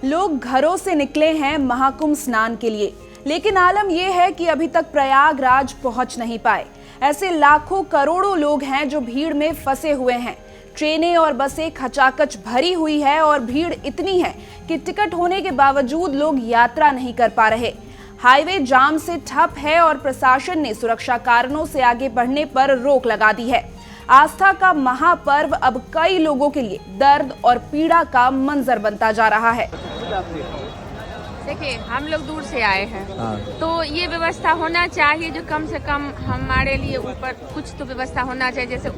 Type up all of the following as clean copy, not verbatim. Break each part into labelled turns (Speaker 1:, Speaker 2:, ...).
Speaker 1: लोग घरों से निकले हैं महाकुंभ स्नान के लिए, लेकिन आलम यह है कि अभी तक प्रयागराज पहुंच नहीं पाए। ऐसे लाखों करोड़ों लोग हैं जो भीड़ में फंसे हुए हैं। ट्रेनें और बसें खचाखच भरी हुई है और भीड़ इतनी है कि टिकट होने के बावजूद लोग यात्रा नहीं कर पा रहे। हाईवे जाम से ठप है और प्रशासन ने सुरक्षा कारणों से आगे बढ़ने पर रोक लगा दी है। आस्था का महापर्व अब कई लोगों के लिए दर्द और पीड़ा का मंजर बनता जा रहा है।
Speaker 2: देखिए, हम लोग दूर से आए हैं, तो ये व्यवस्था होना चाहिए जो कम से कम हमारे लिए ऊपर कुछ तो व्यवस्था होना चाहिए, जैसे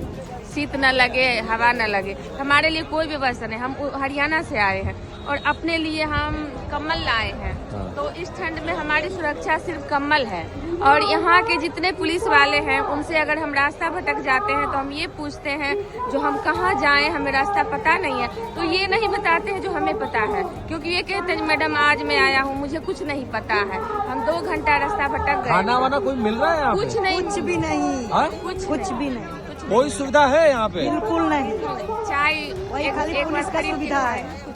Speaker 2: शीत न लगे, हवा न लगे। हमारे लिए कोई व्यवस्था नहीं। हम हरियाणा से आए हैं और अपने लिए हम कम्बल लाए हैं, तो इस ठंड में हमारी सुरक्षा सिर्फ कम्बल है। और यहाँ के जितने पुलिस वाले हैं उनसे अगर हम रास्ता भटक जाते हैं तो हम ये पूछते हैं जो हम कहाँ जाएं, हमें रास्ता पता नहीं है, तो ये नहीं बताते हैं जो हमें पता है, क्योंकि ये कहते हैं मैडम आज मैं आया हूँ, मुझे कुछ नहीं पता है। हम 2 घंटा रास्ता भटक गए।
Speaker 3: खाना वाना कोई मिल रहा है यहाँ पे?
Speaker 2: कुछ नहीं,
Speaker 4: कुछ भी नहीं, कुछ भी नहीं।
Speaker 3: कोई सुविधा है यहाँ पे?
Speaker 4: बिल्कुल नहीं।
Speaker 2: चाय
Speaker 4: एक पुलिस का सुविधा है।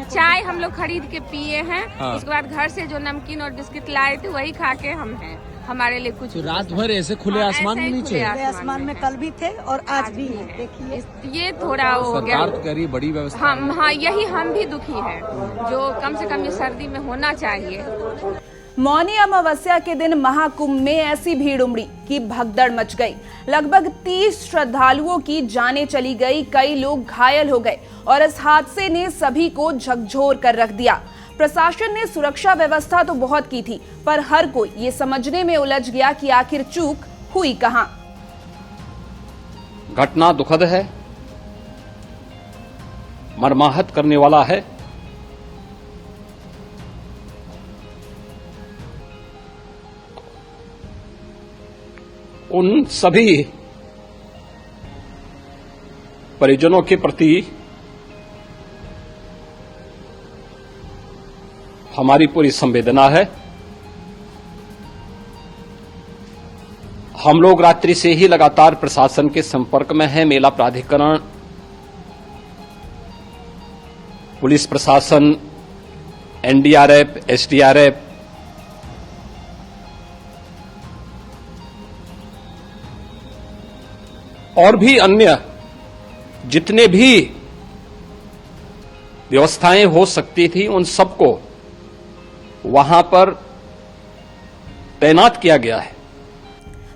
Speaker 2: चाय हम लोग खरीद के पिए हैं। उसके बाद घर से जो नमकीन और बिस्किट लाए थे वही खा के हम हैं। हमारे लिए कुछ
Speaker 3: तो रात भर ऐसे खुले आसमान में नीचे?
Speaker 4: खुले आसमान में कल भी थे और आज भी है। देखिए,
Speaker 2: ये थोड़ा हो गया।
Speaker 3: सरकार तो कह रही है बड़ी व्यवस्था।
Speaker 2: हाँ, यही हम भी दुखी हैं, जो कम से कम ये सर्दी में होना चाहिए।
Speaker 1: मौनी अमावस्या के दिन महाकुंभ में ऐसी भीड़ उमड़ी कि भगदड़ मच गई। लगभग 30 श्रद्धालुओं की जानें चली गई, कई लोग घायल हो गए और इस हादसे ने सभी को झकझोर कर रख दिया। प्रशासन ने सुरक्षा व्यवस्था तो बहुत की थी, पर हर कोई ये समझने में उलझ गया कि आखिर चूक हुई कहां।
Speaker 5: घटना दुखद है, मर्माहत करने वाला है। उन सभी परिजनों के प्रति हमारी पूरी संवेदना है। हम लोग रात्रि से ही लगातार प्रशासन के संपर्क में हैं। मेला प्राधिकरण, पुलिस प्रशासन, एनडीआरएफ, एसडीआरएफ, और भी अन्य जितने भी व्यवस्थाएं हो सकती थी उन सबको वहां पर तैनात किया गया है।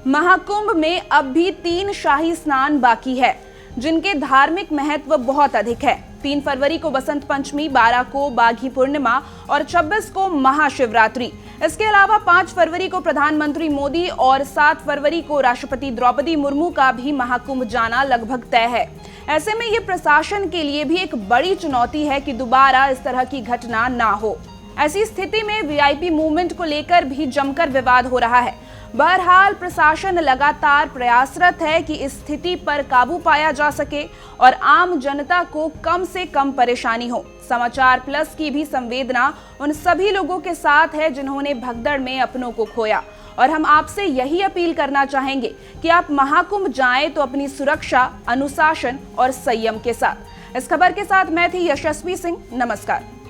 Speaker 1: महाकुंभ में अब भी 3 शाही स्नान बाकी है, जिनके धार्मिक महत्व बहुत अधिक है। 3 फरवरी को बसंत पंचमी, 12 को माघी पूर्णिमा और 26 को महाशिवरात्रि। इसके अलावा 5 फरवरी को प्रधानमंत्री मोदी और 7 फरवरी को राष्ट्रपति द्रौपदी मुर्मू का भी महाकुंभ जाना लगभग तय है। ऐसे में ये प्रशासन के लिए भी एक बड़ी चुनौती है कि दोबारा इस तरह की घटना ना हो। ऐसी स्थिति में वीआईपी मूवमेंट को लेकर भी जमकर विवाद हो रहा है। बहरहाल प्रशासन लगातार प्रयासरत है कि इस स्थिति पर काबू पाया जा सके और आम जनता को कम से कम परेशानी हो। समाचार प्लस की भी संवेदना उन सभी लोगों के साथ है जिन्होंने भगदड़ में अपनों को खोया, और हम आपसे यही अपील करना चाहेंगे कि आप महाकुंभ जाएं तो अपनी सुरक्षा, अनुशासन और संयम के साथ। इस खबर के साथ मैं थी यशस्वी सिंह। नमस्कार।